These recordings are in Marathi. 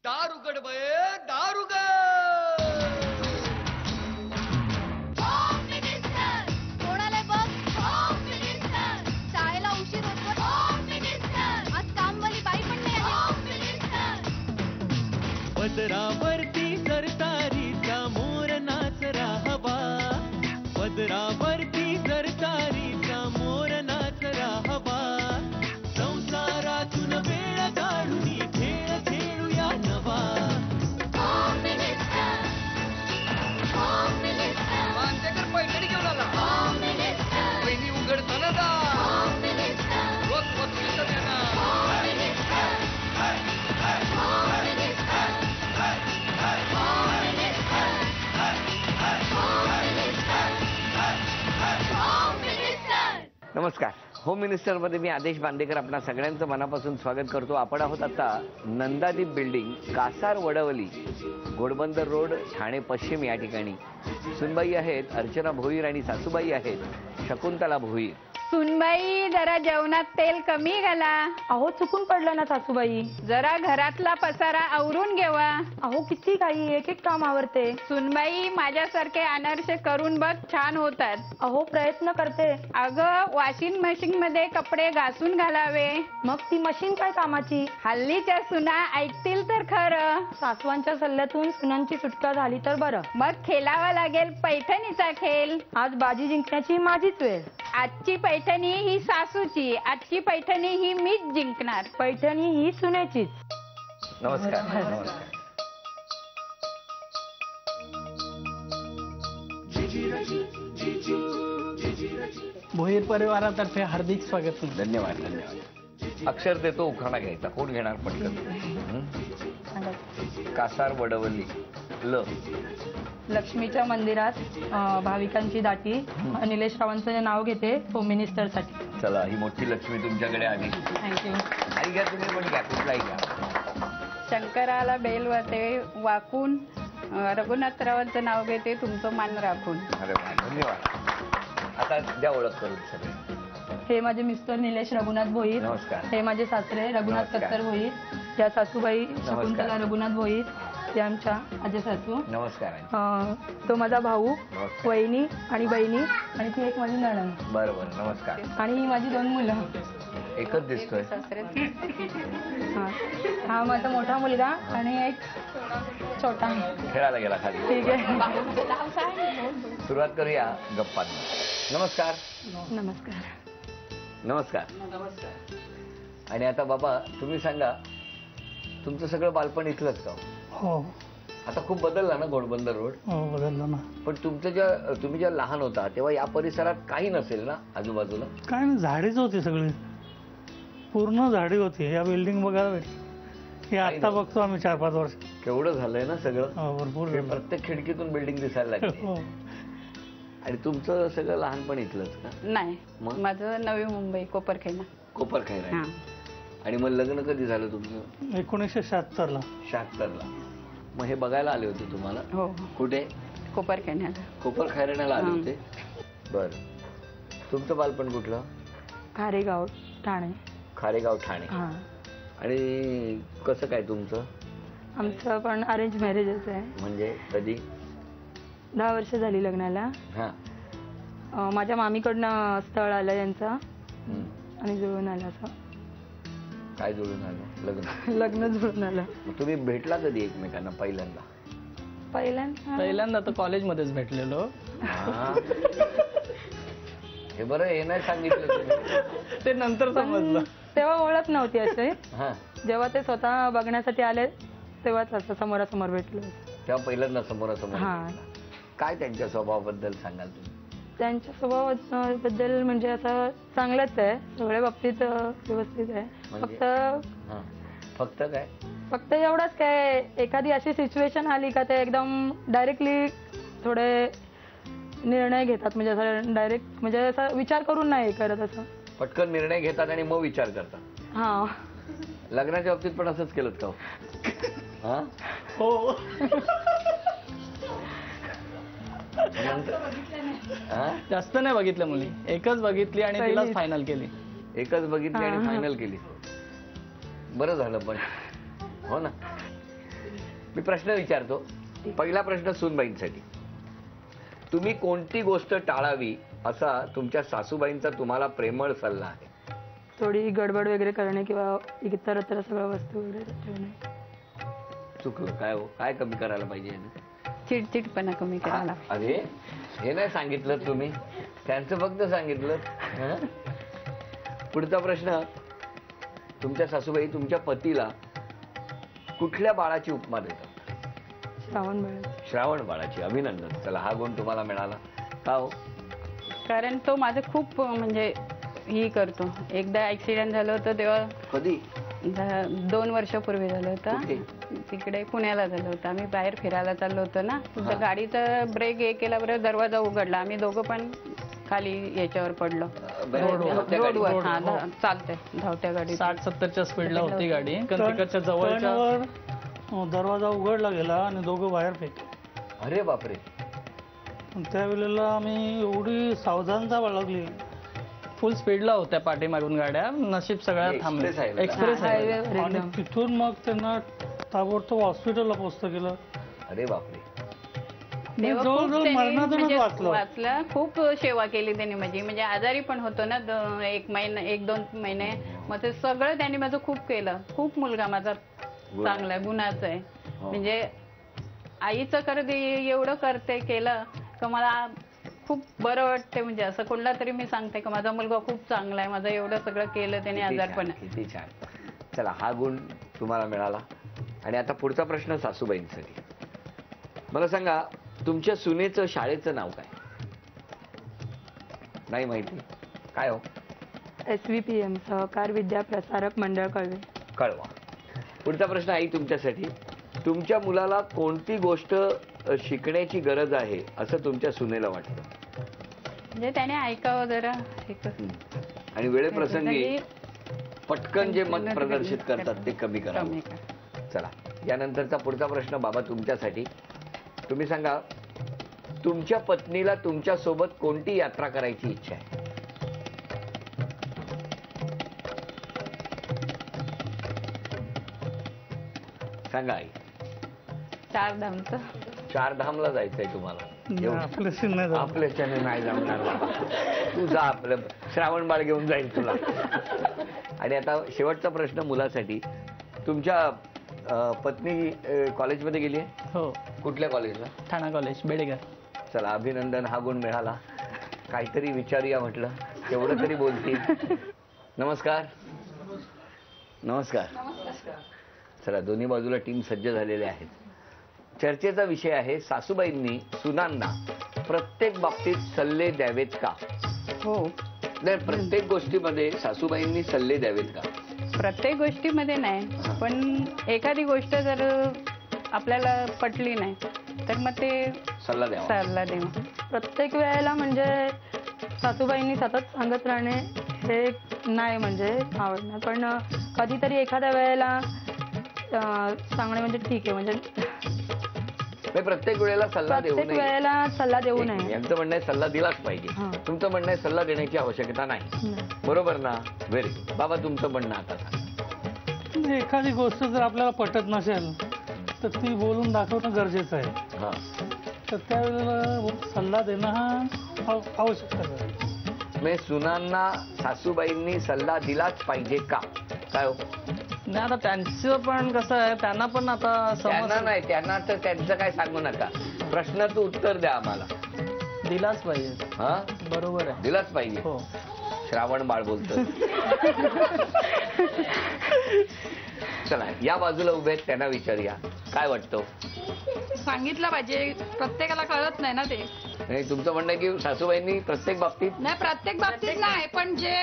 दार उघड बये, दार उघड. कोणाला बघ, शाळेला उशीर होतो. आज कामवाली बाई पण नाही आली. पदरावरती सरतारीचा मोर नाचरा हवा, पदरावरती सरतारीचा मोर नाचरा हवा. संसारातून वेळ काढून खेळ खेळूया नवा. मांजेकर पैठणी घेऊन आला. बहिणी उघडताना जा. रोज वस्तूचं देणार. नमस्कार. होम मिनिस्टर मध्ये मी आदेश बांदेकर आपणा सगळ्यांचं मनापासून स्वागत करतो. आपण आहोत आता नंदादीप बिल्डिंग, कासार वडवली, घोडबंदर रोड, ठाणे पश्चिम या ठिकाणी. सुनबाई आहेत अर्चना भोईर आणि सासूबाई आहेत शकुंतला भोईर. सुनबाई, जरा जेवणात तेल कमी घाला. अहो चुकून पडलं ना सासूबाई. जरा घरातला पसारा आवरून घेवा. अहो किती काही एक एक काम आवरते. सुनबाई, माझ्यासारखे अनारसे करून बघ, छान होतात. अहो प्रयत्न करते. अगं, वॉशिंग मशीन मध्ये कपडे घासून घालावे. मग ती मशीन काय कामाची? हल्लीच्या सुना ऐकतील तर खरं. सासवांच्या सल्ल्यातून सुनांची सुटका झाली तर बरं. मग खेळावा लागेल पैठणीचा खेळ. आज बाजी जिंकण्याची माझीच वेळ. आजची पैठणी ही सासूची, आजची पैठणी ही मीच जिंकणार. पैठणी ही सुनेचीच. नमस्कार. नमस्कार. भोईर परिवारातर्फे हार्दिक स्वागत. धन्यवाद. धन्यवाद. अक्षर देतो, उखाणा घ्यायचा. कोण घेणार पटकन? कासार वडवली. ल. लक्ष्मीच्या मंदिरात भाविकांची दाटी. निलेश रावांचं नाव घेते होम मिनिस्टर साठी. चला, ही मोठी लक्ष्मी तुमच्याकडे आली. थँक्यू. आणि घ्या तुम्ही पण घ्या, कुठलाही घ्या. शंकराला बेल वाटे वाकून, रघुनाथरावांचं नाव घेते तुमचं मान राखून. अरे वा, धन्यवाद. आता द्या ओळख करून सगळे. हे माझे मिस्टर निलेश रघुनाथ भोईर. नमस्कार. हे माझे सासरे रघुनाथ नमस्कार. कत्तर भोईर. या सासूबाई शकुंतला रघुनाथ भोईर. ते आमच्या आजी सासू. नमस्कार. तो माझा भाऊ, नमस्कार. वहिनी आणि बहिणी, आणि ती एक माझी नणंद. बरोबर. नमस्कार. आणि ही माझी 2 मुलं. एकच दिसतोय. हा माझा मोठा मुलगा आणि एक छोटा. खेळायला गेला खाली. ठीक आहे. सुरुवात करूया गप्पांना. नमस्कार. नमस्कार. नमस्कार. आणि आता बाबा तुम्ही सांगा, तुमचं सगळं बालपण इथलंच का? हो आता खूप बदलला ना घोडबंदर रोड? हो बदललं ना. पण तुम्ही जेव्हा लहान होता तेव्हा या परिसरात काही नसेल ना आजूबाजूला? काय नाही, झाडीच होती सगळी, पूर्ण झाडी होती. या बिल्डिंग बघा, हे आता बघतो आम्ही 4-5 वर्ष. केवढं झालंय ना सगळं. भरपूर. प्रत्येक खिडकीतून बिल्डिंग दिसायला लागली. हो. आणि तुमचं सगळं लहानपण इथलंच का? नाही, मग? माझं नवी मुंबई, कोपरखेना. कोपरखैरा. आणि मग लग्न कधी झालं तुमचं? 1976 ला. 76 ला. मग हे बघायला आले होते तुम्हाला? हो. कुठे? कोपरखेन्याला. कोपरखैरण्याला आले होते. बर. तुमचं बालपण कुठलं? खारेगाव, ठाणे. खारेगाव, ठाणे. हा. आणि कसं काय तुमचं? आमचं पण अरेंज मॅरेजच आहे. म्हणजे कधी? 10 वर्ष झाली लग्नाला. हा. माझ्या मामीकडनं स्थळ आलं यांचा हम्म. आणि जुळून आलं. असं काय जुळून आलं? लग्न. लग्न जुळून आलं. मग तुम्ही भेटला कधी एकमेकांना पहिल्यांदा? पहिल्यांदा तर कॉलेजमध्येच भेटलेलो. हा. हे बरं, हे नाही सांगितलं तुम्ही. ते नंतर समजलं. तेव्हा ओळख नव्हती असे. हा. जेव्हा ते स्वतः बघण्यासाठी आले तेव्हाच असं समोरासमोर भेटलो. तेव्हा पहिल्यांदा समोरासमोर. हा. काय त्यांच्या स्वभावाबद्दल सांगाल तुम्ही? त्यांच्या स्वभावाबद्दल म्हणजे असं चांगलंच आहे, सगळ्या बाबतीत व्यवस्थित आहे. म्हणजे? फक्त फक्त काय? फक्त एवढंच काय, एखादी अशी सिच्युएशन आली का ते एकदम डायरेक्टली थोडे निर्णय घेतात. म्हणजे असं डायरेक्ट, म्हणजे असं विचार करून नाही करत. असं पटकन निर्णय घेतात आणि मग विचार करतात. हा. लग्नाच्या बाबतीत पण असंच केलं का? हा. हो. जास्त नाही बघितल्या मुली, एकच बघितली आणि तिलाच फायनल केली. एकच बघितली आणि फायनल केली. बरं झालं पण, हो ना. मी प्रश्न विचारतो. पहिला प्रश्न सूनबाईंसाठी. तुम्ही कोणती गोष्ट टाळावी असा तुमच्या सासूबाईंचा तुम्हाला प्रेमळ सल्ला आहे? थोडी गडबड वगैरे करणे किंवा इतरत्र सगळं वस्तू वगैरे ठेवणे. चुकलं काय हो? काय कमी करायला पाहिजे? चिडचिडपणा कमी करायला. अरे हे नाही सांगितलं तुम्ही, त्यांचं फक्त सांगितलं. हं? पुढचा प्रश्न. तुमच्या सासूबाई तुमच्या पतीला कुठल्या बाळाची उपमा देतात? श्रावण बाळ. श्रावण बाळाची. अभिनंदन. चला हा गुण तुम्हाला मिळाला. का हो? कारण तो माझं खूप म्हणजे ही करतो. एकदा ऍक्सिडेंट झालं होतं तेव्हा कधी? 2 वर्षापूर्वी झालं होतं. कुठे? तिकडे पुण्याला झालं होतं. आम्ही बाहेर फिरायला चाललो होतो ना, तर गाडीचा ब्रेक हे केला बरं, दरवाजा उघडला. आम्ही दोघं पण खाली याच्यावर पडलो. रोडवर. हा चालतंय धावत्या गाडी. 60-70च्या स्पीडला होती गाडी. तिकडच्या जवळच्या टर्नवर दरवाजा उघडला गेला आणि दोघं बाहेर फेकले. अरे बापरे. त्यावेळेला आम्ही एवढी सावधानता बाळगली. फुल स्पीडला होत्या पाठीमागून गाड्या. नशीब सगळ्या थांबले. Express highway. Express highway. आणि तिथून मग त्यांना ताबडतोब हॉस्पिटलला पोहोचतं केलं. अरे बापरे. तेव्हा जवळजवळ खूप त्यांनी मरणातूनच म्हणजे वाचलं. वाचलं. खूप सेवा केली त्यांनी माझी. म्हणजे आजारी पण होतो ना 1-2 महिने. मग ते सगळं त्यांनी माझं खूप केलं. खूप मुलगा माझा चांगला आहे, गुणाचा आहे. म्हणजे आईचं करते एवढं करते केलं का मला खूप बरं वाटते. म्हणजे असं कोणला तरी मी सांगते का माझा मुलगा खूप चांगला आहे, माझं एवढं सगळं केलं त्याने आजारपण. किती छान. चला हा गुण तुम्हाला मिळाला. आणि आता पुढचा प्रश्न सासूबाईंसाठी. मला सांगा तुमच्या सुनेचं शाळेचं नाव काय? नाही माहिती? काय हो? SVPM सहकार विद्या प्रसारक मंडळ कळवे. कळवा. पुढचा प्रश्न आई तुमच्यासाठी. तुमच्या मुलाला कोणती गोष्ट शिकण्याची गरज आहे असं तुमच्या सुनेला वाटतं? म्हणजे त्याने ऐकावं जरा. आणि वेळेप्रसंगी पटकन जे मत प्रदर्शित करतात ते कमी करावं. चला यानंतरचा पुढचा प्रश्न बाबा तुमच्यासाठी. तुम्ही सांगा तुमच्या पत्नीला तुमच्या सोबत कोणती यात्रा करायची इच्छा आहे? सांगा आई. 4 धामचं. 4 धामला जायचंय तुम्हाला? एवढं? आपल्याशी नाही झालं. आपल्याच्याने नाही जमणार बाबा. तू जा, आपलं श्रावण बाळ घेऊन जाईल तुला. आणि आता शेवटचा प्रश्न मुलासाठी. तुमच्या पत्नी कॉलेजमध्ये गेली आहे? हो. कुठल्या कॉलेजला? ठाणा कॉलेज बेडेगर. चला अभिनंदन. हा गुण मिळाला. काहीतरी विचारूया म्हटलं, तेवढं तरी बोलतील. नमस्कार. नमस्कार. चला दोन्ही बाजूला टीम सज्ज झालेले आहेत. चर्चेचा विषय आहे सासूबाईंनी सुनांना प्रत्येक बाबतीत सल्ले द्यावेत का? हो. नाही, प्रत्येक गोष्टीमध्ये सासूबाईंनी सल्ले द्यावेत का? प्रत्येक गोष्टीमध्ये नाही, पण एखादी गोष्ट जर आपल्याला पटली नाही तर मग ते सल्ला देणं. प्रत्येक वेळेला म्हणजे सासूबाईंनी सतत सांगत राहणे हे नाही म्हणजे आवडणार, पण कधीतरी एखाद्या वेळेला सांगणे म्हणजे ठीक आहे. म्हणजे प्रत्येक वेळेला सल्ला देऊ प्रत्येक नये. वेळेला सल्ला देऊ नये. यांचं म्हणणं आहे सल्ला दिलाच पाहिजे. तुमचं म्हणणं आहे सल्ला देण्याची आवश्यकता नाही. बरोबर ना? Very good. बाबा तुमचं म्हणणं आता सांगा. एखादी गोष्ट जर आपल्याला पटत नसेल तर ती बोलून दाखवणं गरजेचं आहे. हा. तर त्यावेळेला सल्ला देणं हा आवश्यक आहे. म्हणजे सुनांना सासूबाईंनी सल्ला दिलाच पाहिजे का? काय हो? नाही आता त्यांचं पण कसं आहे, त्यांना पण आता त्यांना नाही, त्यांना तर त्यांचं काय सांगू नका. प्रश्नाचं उत्तर द्या आम्हाला. दिलाच पाहिजे. हा बरोबर आहे. दिलाच पाहिजे. हो. श्रावण बाळ बोलतोय. चला या बाजूला उभे आहेत त्यांना विचारूया काय वाटतं. सांगितलं पाहिजे, प्रत्येकाला कळत नाही ना ते. नाही तुमचं म्हणणं आहे की सासूबाईंनी प्रत्येक बाबतीत? नाही प्रत्येक बाबतीत नाही, पण जे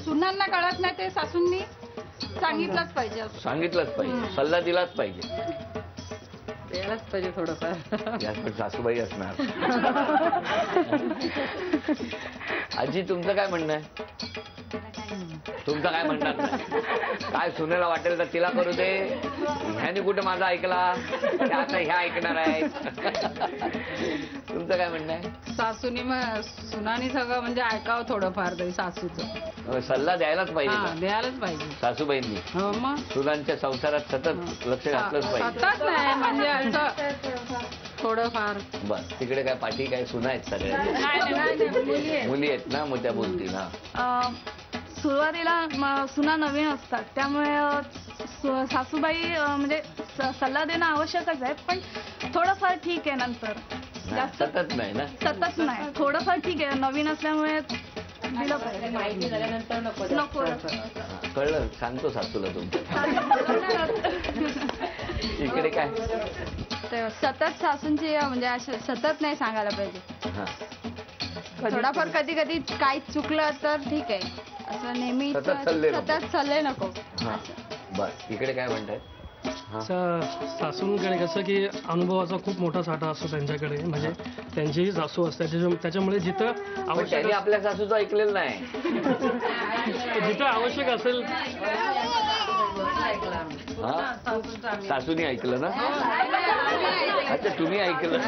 सुनांना कळत नाही ते सासूंनी सांगितलंच पाहिजे. सांगितलंच पाहिजे, सल्ला दिलाच पाहिजे. द्यायलाच पाहिजे थोडंफार. यात पण सासूबाई असणार. आजी तुमचं काय म्हणणं आहे? तुमचं काय म्हणणार नाही. काय सुनेला वाटेल तर तिला करू दे. ह्याने कुठं माझा ऐकला, ते आता ह्या ऐकणार आहेत. तुमचं काय म्हणणं आहे? सासूनी मग सुनानी सगळं म्हणजे ऐकावं थोडंफार तरी सासूचं. सल्ला द्यायलाच पाहिजे हा का? द्यायलाच पाहिजे. सासूबाईंनी हो मग सुनांच्या संसारात सतत लक्ष घातलंच पाहिजे. सतत नाही म्हणजे असं थोडंफार. बस तिकडे काय पाठी काय सुना आहेत सगळ्या मुली आहेत ना, मग त्या बोलतील. ना सुरुवातीला सुना नवीन असतात त्यामुळे सासूबाई म्हणजे सल्ला देणं आवश्यकच आहे, पण थोडंफार ठीक आहे. नंतर जास्त सतत नाही ना. सतत नाही, थोडंफार ठीक आहे. नवीन असल्यामुळे दिलं पाहिजे. माहिती झाल्यानंतर नको कळलं, सांगतो सासूला तुमच्या. इकडे काय? सतत सासूंची म्हणजे असं सतत नाही सांगायला पाहिजे. हा. थोडाफार कधी कधी काही चुकलं तर ठीक आहे, असं नेहमी सतत सल्ले नको. सतत सल्ले नको. हा. बस इकडे काय म्हणताय? हा. सासूंकडे कसं की अनुभवाचा खूप मोठा साठा असतो त्यांच्याकडे, म्हणजे त्यांचीही सासू असते, त्याच्यामुळे जिथं पण आवश्यक त्यांनी आपल्या सासूचं ऐकलेलं नाही. जिथं आवश्यक असेल हा? सासूनी ऐकलं ना? अच्छा, तुम्ही ऐकलं.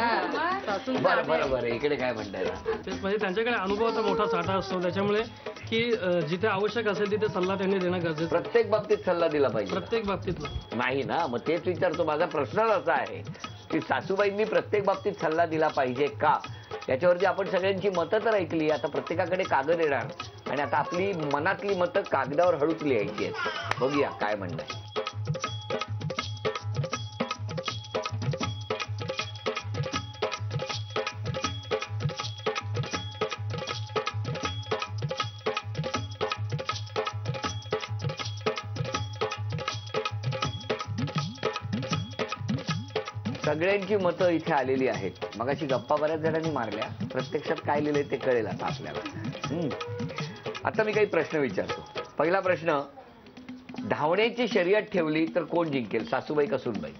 बरं बरं बरं, इकडे काय म्हणताय? तेच म्हणजे त्यांच्याकडे अनुभवाचा मोठा साठा असतो, त्याच्यामुळे की जिथे आवश्यक असेल तिथे सल्ला त्यांनी देणं गरजेचं. प्रत्येक बाबतीत सल्ला दिला पाहिजे प्रत्येक बाबतीत नाही ना? मग तेच विचारतो. माझा प्रश्न असा आहे की सासूबाईंनी प्रत्येक बाबतीत सल्ला दिला पाहिजे का? याच्यावरती आपण सगळ्यांची मतं तर ऐकली. आता प्रत्येकाकडे कागद येणार आणि आता आपली मनातली मतं कागदावर हळूच लिहायची आहेत. बघूया काय म्हणणं. सगळ्यांची मतं इथे आलेली आहेत. मगाशी गप्पा बऱ्याच जणांनी मारल्या, प्रत्यक्षात काय लिहिलंय ते कळेल आता आपल्याला. आता मी काही प्रश्न विचारतो. पहिला प्रश्न, धावण्याची शर्यत ठेवली तर कोण जिंकेल, सासूबाई का सूनबाई?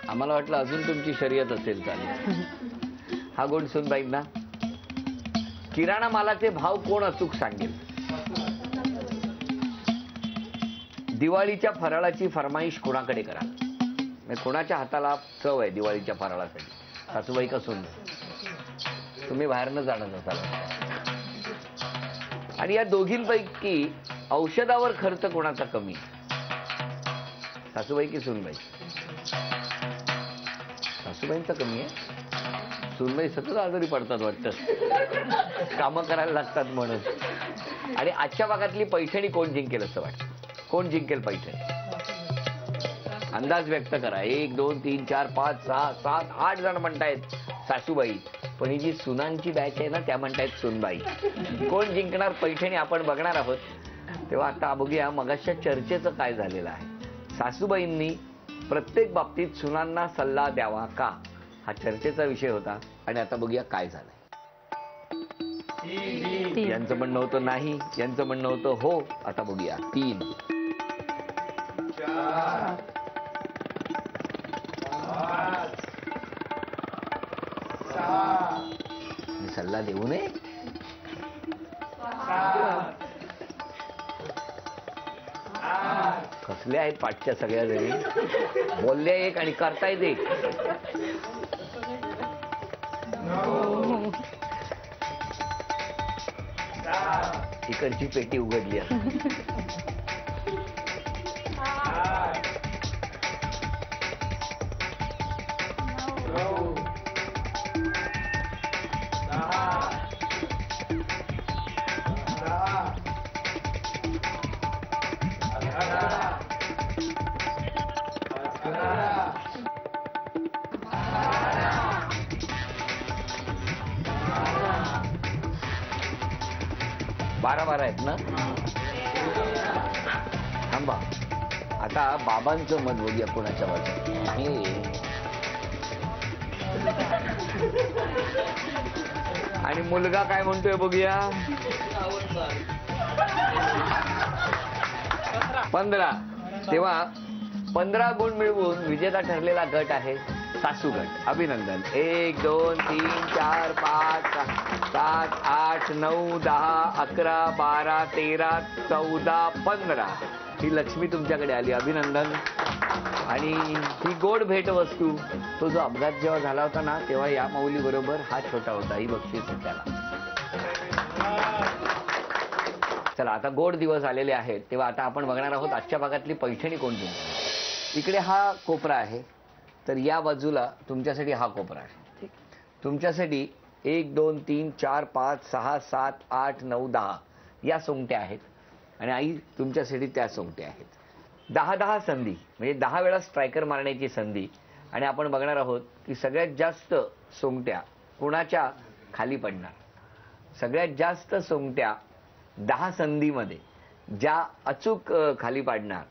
आम्हाला वाटलं अजून तुमची शर्यत असेल चालेल. हा गुण सूनबाईंना. किराणा मालाचे भाव कोण अचूक सांगेल? दिवाळीच्या फराळाची फरमाईश कोणाकडे करा? कोणाच्या हाताला चव आहे दिवाळीच्या फराळासाठी, सासूबाई का सूनबाई? तुम्ही बाहेरनं जाणत असाल. आणि या दोघींपैकी औषधावर खर्च कोणाचा कमी, सासूबाई की सूनबाई? सासूबाईंचा कमी आहे. सूनबाई सतत आजारी पडतात वाटतं, कामं करायला लागतात म्हणून. आणि आजच्या भागातली पैठणी कोण जिंकेल असं वाटतं? कोण जिंकेल पैठणी? अंदाज व्यक्त करा. 1 2 3 4 5 6 7 8 जण म्हणतायत सासूबाई, पण ही जी सुनांची बॅच आहे ना त्या म्हणतायत सूनबाई. कोण जिंकणार पैठणी आपण बघणार आहोत. तेव्हा आता बघूया मगाच्या चर्चेचं काय झालेलं आहे. सासूबाईंनी प्रत्येक बाबतीत सुनांना सल्ला द्यावा का, हा चर्चेचा विषय होता. आणि आता बघूया काय झालंय. यांचं म्हणणं होतं नाही, यांचं म्हणणं होतं हो. आता बघूया. 3 मी सल्ला देऊ नये. कसले आहेत पाठच्या सगळ्या जणी, बोलल्या एक आणि करतायत एक. इकडची पेटी उघडली आहे. बारा आहेत ना? थांबा, आता बाबांचं मत बघूया कोणाच्या बाजूने. आणि मुलगा काय म्हणतोय बघूया. 15. तेव्हा 15 गुण मिळवून विजेता ठरलेला गट आहे सासूगड. अभिनंदन. 1 2 3 4 5 7 8 9 10 11 12 13 14 15 ही लक्ष्मी तुमच्याकडे आली. अभिनंदन. आणि ही गोड भेट वस्तू, तो जो अपघात जेव्हा झाला होता ना तेव्हा या माऊली बरोबर हा छोटा होता, ही बक्षीस त्याला. चला आता गोड दिवस आलेले आहेत तेव्हा आता आपण बघणार आहोत आजच्या भागातली पैठणी कोण जिंकते. इकडे हा कोपरा आहे तर या बाजूला तुमच्यासाठी हा कोपरा आहे. तुमच्यासाठी 1 2 3 4 5 6 7 8 9 10 या सोंगट्या आहेत आणि आई तुमच्यासाठी त्या सोंगट्या आहेत. 10 संधी म्हणजे 10 वेळा स्ट्रायकर मारण्याची संधी. आणि आपण बघणार आहोत की सगळ्यात जास्त सोंगट्या कुणाच्या खाली पडणार. सगळ्यात जास्त सोंगट्या 10 संधीमध्ये ज्या अचूक खाली पाडणार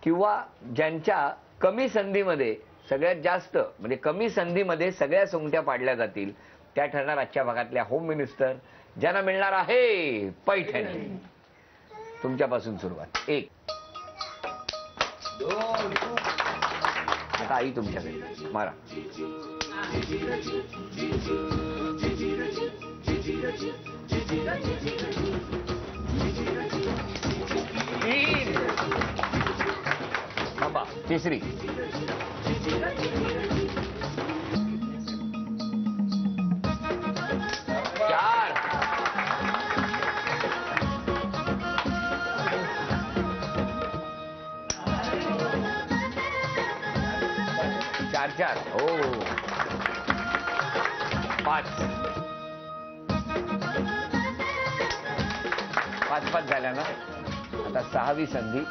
किंवा ज्यांच्या कमी संधीमध्ये सगळ्यात जास्त म्हणजे कमी संधीमध्ये सगळ्या सोंगट्या पाडल्या जातील त्या ठरणार आजच्या भागातल्या होम मिनिस्टर, ज्यांना मिळणार आहे पैठणी. तुमच्यापासून सुरुवात. 1 2 आता आई तुमच्याकडे मारा. 3 थांबा. तिसरी. 4 4 हो. 5 5 झाल्या ना. आता 6वी संधी.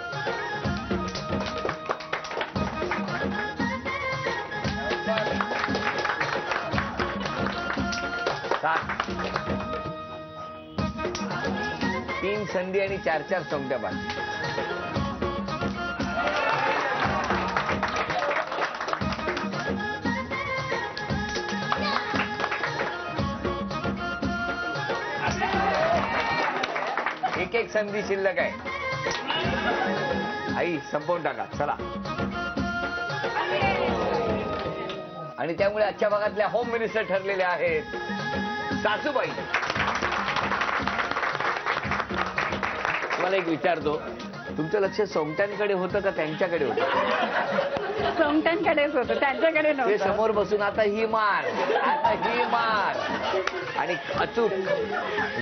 7 3 संधी आणि 4 सोंगट्या बाकी. 1 संधी शिल्लक आहे. आई संपवून टाका चला. आणि त्यामुळे आजच्या भागातल्या होम मिनिस्टर ठरलेल्या आहेत सासूबाई. तुम्हाला एक विचारतो, तुमचं लक्ष सोंगट्यांकडे होतं का त्यांच्याकडे होतं? सोंगट्यांकडेच होतं, त्यांच्याकडे ते नव्हतं. समोर बसून आता ही मार आता ही मार आणि अचूक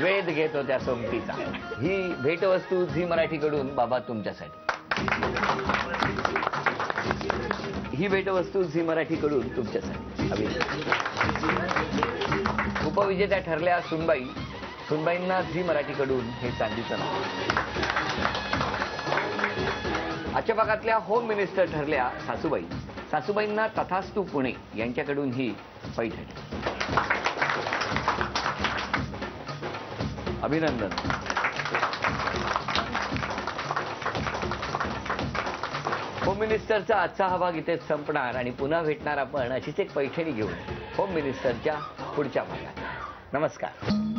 वेध घेतो त्या सोंगटीचा. ही भेटवस्तू झी मराठीकडून बाबा तुमच्यासाठी. ही भेटवस्तू झी मराठीकडून तुमच्यासाठी. अभिनंदन. उपविजेत्या ठरल्या सुनबाई. सुनबाईंना झी मराठीकडून हे चांदीचं नाव. आजच्या भागातल्या होम मिनिस्टर ठरल्या सासूबाई. सासूबाईंना तथास्तू पुणे यांच्याकडून ही पैठणी. अभिनंदन. होम मिनिस्टरचा आजचा हा भाग इथेच संपणार आणि पुन्हा भेटणार आपण अशीच एक पैठणी घेऊन होम मिनिस्टरच्या पुढच्या भागात. नमस्कार.